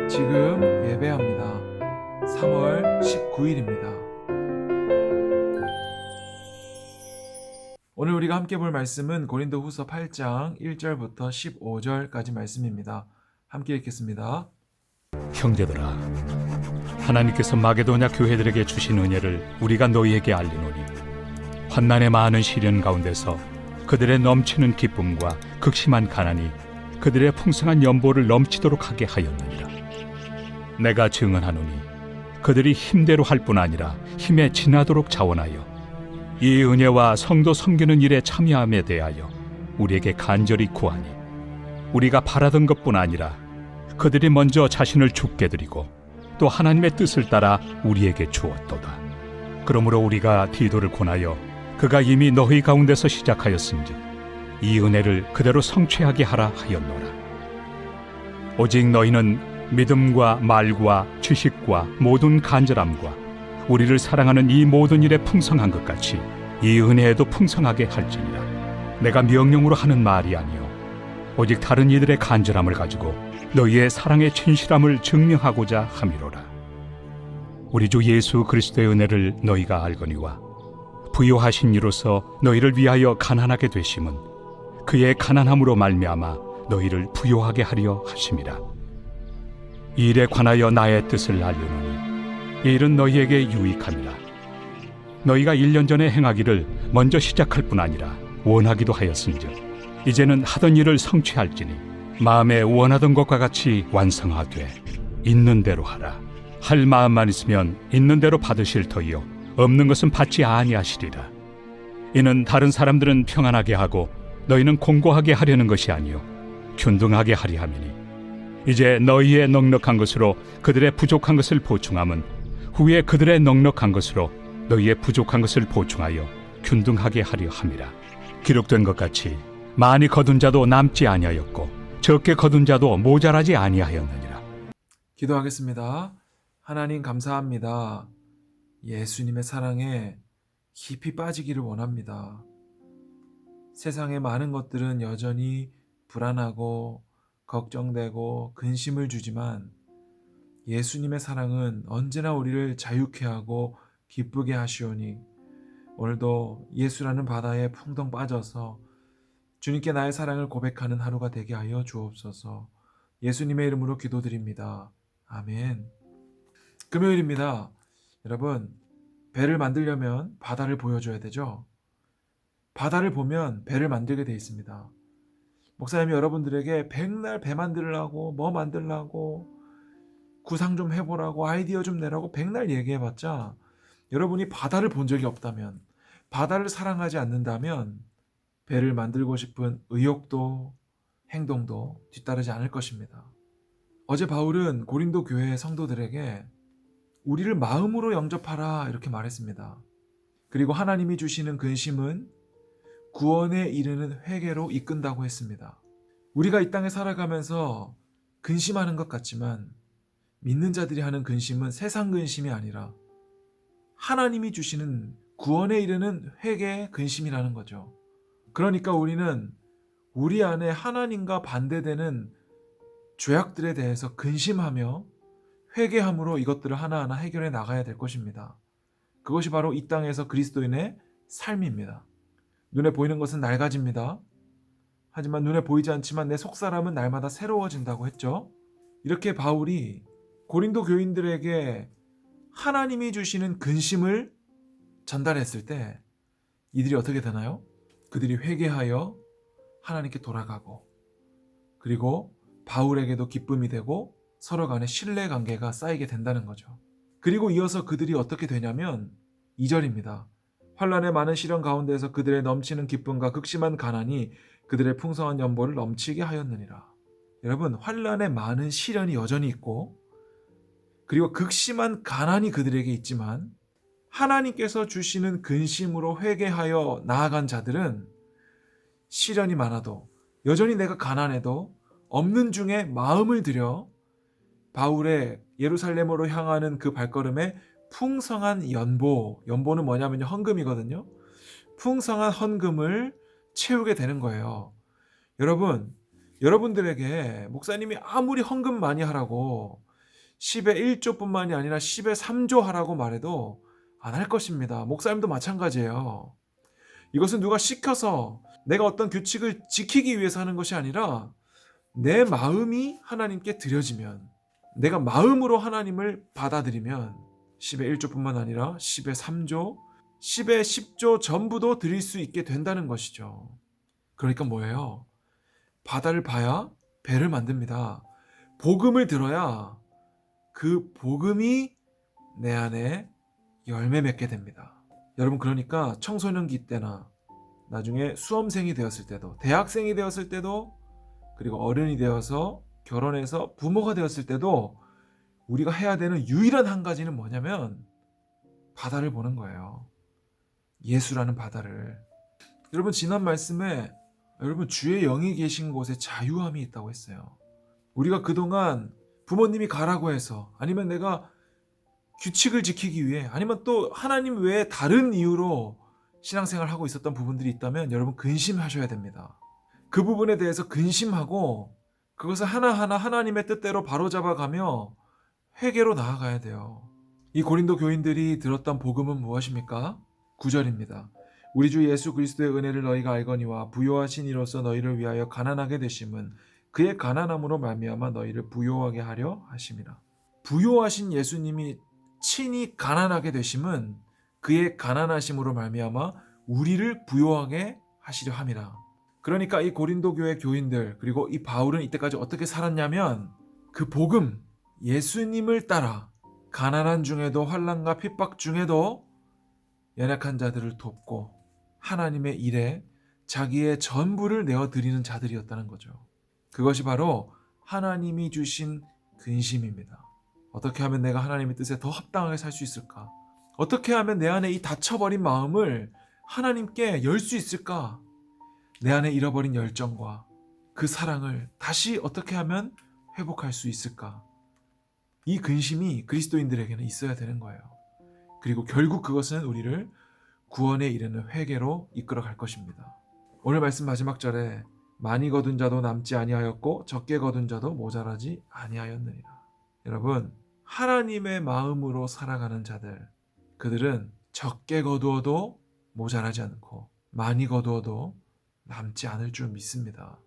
지금 예배합니다. 3월 19일입니다. 오늘 우리가 함께 볼 말씀은 고린도후서 8장 1절부터 15절까지 말씀입니다. 함께 읽겠습니다. 형제들아, 하나님께서 마게도냐 교회들에게 주신 은혜를 우리가 너희에게 알리노니 환난의 많은 시련 가운데서 그들의 넘치는 기쁨과 극심한 가난이 그들의 풍성한 연보를 넘치도록 하게 하였느니라. 내가 증언하노니 그들이 힘대로 할 뿐 아니라 힘에 지나도록 자원하여 이 은혜와 성도 섬기는 일에 참여함에 대하여 우리에게 간절히 구하니 우리가 바라던 것뿐 아니라 그들이 먼저 자신을 죽게 드리고 또 하나님의 뜻을 따라 우리에게 주었도다. 그러므로 우리가 디도를 권하여 그가 이미 너희 가운데서 시작하였은즉 이 은혜를 그대로 성취하게 하라 하였노라. 오직 너희는 믿음과 말과 지식과 모든 간절함과 우리를 사랑하는 이 모든 일에 풍성한 것 같이 이 은혜에도 풍성하게 할지니라. 내가 명령으로 하는 말이 아니요 오직 다른 이들의 간절함을 가지고 너희의 사랑의 진실함을 증명하고자 함이로라. 우리 주 예수 그리스도의 은혜를 너희가 알거니와 부요하신 이로서 너희를 위하여 가난하게 되심은 그의 가난함으로 말미암아 너희를 부요하게 하려 하심이라. 이 일에 관하여 나의 뜻을 알려노니 이 일은 너희에게 유익함이라. 너희가 1년 전에 행하기를 먼저 시작할 뿐 아니라 원하기도 하였은즉 이제는 하던 일을 성취할지니 마음에 원하던 것과 같이 완성하되 있는 대로 하라. 할 마음만 있으면 있는 대로 받으실 터이요 없는 것은 받지 아니하시리라. 이는 다른 사람들은 평안하게 하고 너희는 공고하게 하려는 것이 아니요 균등하게 하려 함이니 이제 너희의 넉넉한 것으로 그들의 부족한 것을 보충함은 후에 그들의 넉넉한 것으로 너희의 부족한 것을 보충하여 균등하게 하려 함이라. 기록된 것 같이 많이 거둔 자도 남지 아니하였고 적게 거둔 자도 모자라지 아니하였느니라. 기도하겠습니다. 하나님 감사합니다. 예수님의 사랑에 깊이 빠지기를 원합니다. 세상의 많은 것들은 여전히 불안하고 걱정되고 근심을 주지만 예수님의 사랑은 언제나 우리를 자유케 하고 기쁘게 하시오니 오늘도 예수라는 바다에 풍덩 빠져서 주님께 나의 사랑을 고백하는 하루가 되게 하여 주옵소서. 예수님의 이름으로 기도드립니다. 아멘. 금요일입니다. 여러분, 배를 만들려면 바다를 보여줘야 되죠. 바다를 보면 배를 만들게 돼 있습니다. 목사님이 여러분들에게 백날 배 만들라고 뭐 만들라고 구상 좀 해보라고 아이디어 좀 내라고 백날 얘기해봤자 여러분이 바다를 본 적이 없다면, 바다를 사랑하지 않는다면 배를 만들고 싶은 의욕도 행동도 뒤따르지 않을 것입니다. 어제 바울은 고린도 교회 성도들에게 우리를 마음으로 영접하라 이렇게 말했습니다. 그리고 하나님이 주시는 근심은 구원에 이르는 회개로 이끈다고 했습니다. 우리가 이 땅에 살아가면서 근심하는 것 같지만 믿는 자들이 하는 근심은 세상 근심이 아니라 하나님이 주시는 구원에 이르는 회개의 근심이라는 거죠. 그러니까 우리는 우리 안에 하나님과 반대되는 죄악들에 대해서 근심하며 회개함으로 이것들을 하나하나 해결해 나가야 될 것입니다. 그것이 바로 이 땅에서 그리스도인의 삶입니다. 눈에 보이는 것은 낡아집니다. 하지만 눈에 보이지 않지만 내 속사람은 날마다 새로워진다고 했죠. 이렇게 바울이 고린도 교인들에게 하나님이 주시는 근심을 전달했을 때 이들이 어떻게 되나요? 그들이 회개하여 하나님께 돌아가고 그리고 바울에게도 기쁨이 되고 서로 간의 신뢰관계가 쌓이게 된다는 거죠. 그리고 이어서 그들이 어떻게 되냐면 2절입니다. 환난의 많은 시련 가운데에서 그들의 넘치는 기쁨과 극심한 가난이 그들의 풍성한 연보를 넘치게 하였느니라. 여러분, 환난의 많은 시련이 여전히 있고 그리고 극심한 가난이 그들에게 있지만 하나님께서 주시는 근심으로 회개하여 나아간 자들은 시련이 많아도 여전히 내가 가난해도 없는 중에 마음을 들여 바울의 예루살렘으로 향하는 그 발걸음에 풍성한 연보는 뭐냐면요, 헌금이거든요. 풍성한 헌금을 채우게 되는 거예요. 여러분들에게 목사님이 아무리 헌금 많이 하라고 10의 1조뿐만이 아니라 10의 3조 하라고 말해도 안 할 것입니다. 목사님도 마찬가지예요. 이것은 누가 시켜서 내가 어떤 규칙을 지키기 위해서 하는 것이 아니라 내 마음이 하나님께 드려지면, 내가 마음으로 하나님을 받아들이면 10의 1조뿐만 아니라 10의 3조, 10의 10조 전부도 드릴 수 있게 된다는 것이죠. 그러니까 뭐예요? 바다를 봐야 배를 만듭니다. 복음을 들어야 그 복음이 내 안에 열매 맺게 됩니다. 여러분, 그러니까 청소년기 때나 나중에 수험생이 되었을 때도, 대학생이 되었을 때도, 그리고 어른이 되어서 결혼해서 부모가 되었을 때도 우리가 해야 되는 유일한 한 가지는 뭐냐면 바다를 보는 거예요. 예수라는 바다를. 여러분, 지난 말씀에 여러분 주의 영이 계신 곳에 자유함이 있다고 했어요. 우리가 그동안 부모님이 가라고 해서, 아니면 내가 규칙을 지키기 위해, 아니면 또 하나님 외에 다른 이유로 신앙생활을 하고 있었던 부분들이 있다면 여러분 근심하셔야 됩니다. 그 부분에 대해서 근심하고 그것을 하나하나 하나님의 뜻대로 바로잡아가며 회개로 나아가야 돼요. 이 고린도 교인들이 들었던 복음은 무엇입니까? 9절입니다. 우리 주 예수 그리스도의 은혜를 너희가 알거니와 부요하신 이로써 너희를 위하여 가난하게 되심은 그의 가난함으로 말미암아 너희를 부요하게 하려 하심이라. 부요하신 예수님이 친히 가난하게 되심은 그의 가난하심으로 말미암아 우리를 부요하게 하시려 함이라. 그러니까 이 고린도 교회 교인들, 그리고 이 바울은 이때까지 어떻게 살았냐면 그 복음, 예수님을 따라 가난한 중에도 환난과 핍박 중에도 연약한 자들을 돕고 하나님의 일에 자기의 전부를 내어드리는 자들이었다는 거죠. 그것이 바로 하나님이 주신 근심입니다. 어떻게 하면 내가 하나님의 뜻에 더 합당하게 살 수 있을까? 어떻게 하면 내 안에 이 닫혀버린 마음을 하나님께 열 수 있을까? 내 안에 잃어버린 열정과 그 사랑을 다시 어떻게 하면 회복할 수 있을까? 이 근심이 그리스도인들에게는 있어야 되는 거예요. 그리고 결국 그것은 우리를 구원에 이르는 회개로 이끌어 갈 것입니다. 오늘 말씀 마지막 절에 많이 거둔 자도 남지 아니하였고 적게 거둔 자도 모자라지 아니하였느니라. 여러분, 하나님의 마음으로 살아가는 자들, 그들은 적게 거두어도 모자라지 않고 많이 거두어도 남지 않을 줄 믿습니다.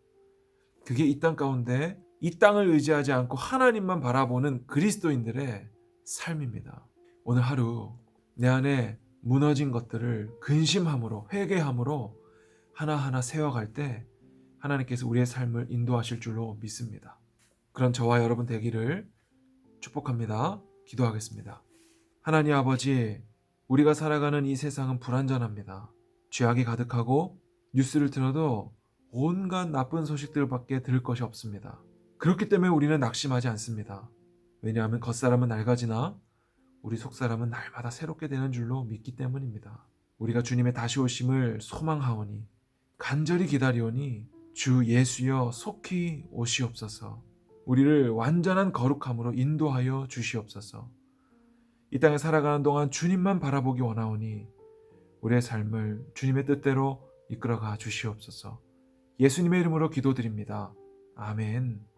그게 이 땅 가운데 이 땅을 의지하지 않고 하나님만 바라보는 그리스도인들의 삶입니다. 오늘 하루 내 안에 무너진 것들을 근심함으로, 회개함으로 하나하나 세워갈 때 하나님께서 우리의 삶을 인도하실 줄로 믿습니다. 그런 저와 여러분 되기를 축복합니다. 기도하겠습니다. 하나님 아버지, 우리가 살아가는 이 세상은 불완전합니다. 죄악이 가득하고 뉴스를 들어도 온갖 나쁜 소식들밖에 들을 것이 없습니다. 그렇기 때문에 우리는 낙심하지 않습니다. 왜냐하면 겉사람은 낡아지나 우리 속사람은 날마다 새롭게 되는 줄로 믿기 때문입니다. 우리가 주님의 다시 오심을 소망하오니 간절히 기다리오니 주 예수여 속히 오시옵소서. 우리를 완전한 거룩함으로 인도하여 주시옵소서. 이 땅에 살아가는 동안 주님만 바라보기 원하오니 우리의 삶을 주님의 뜻대로 이끌어가 주시옵소서. 예수님의 이름으로 기도드립니다. 아멘.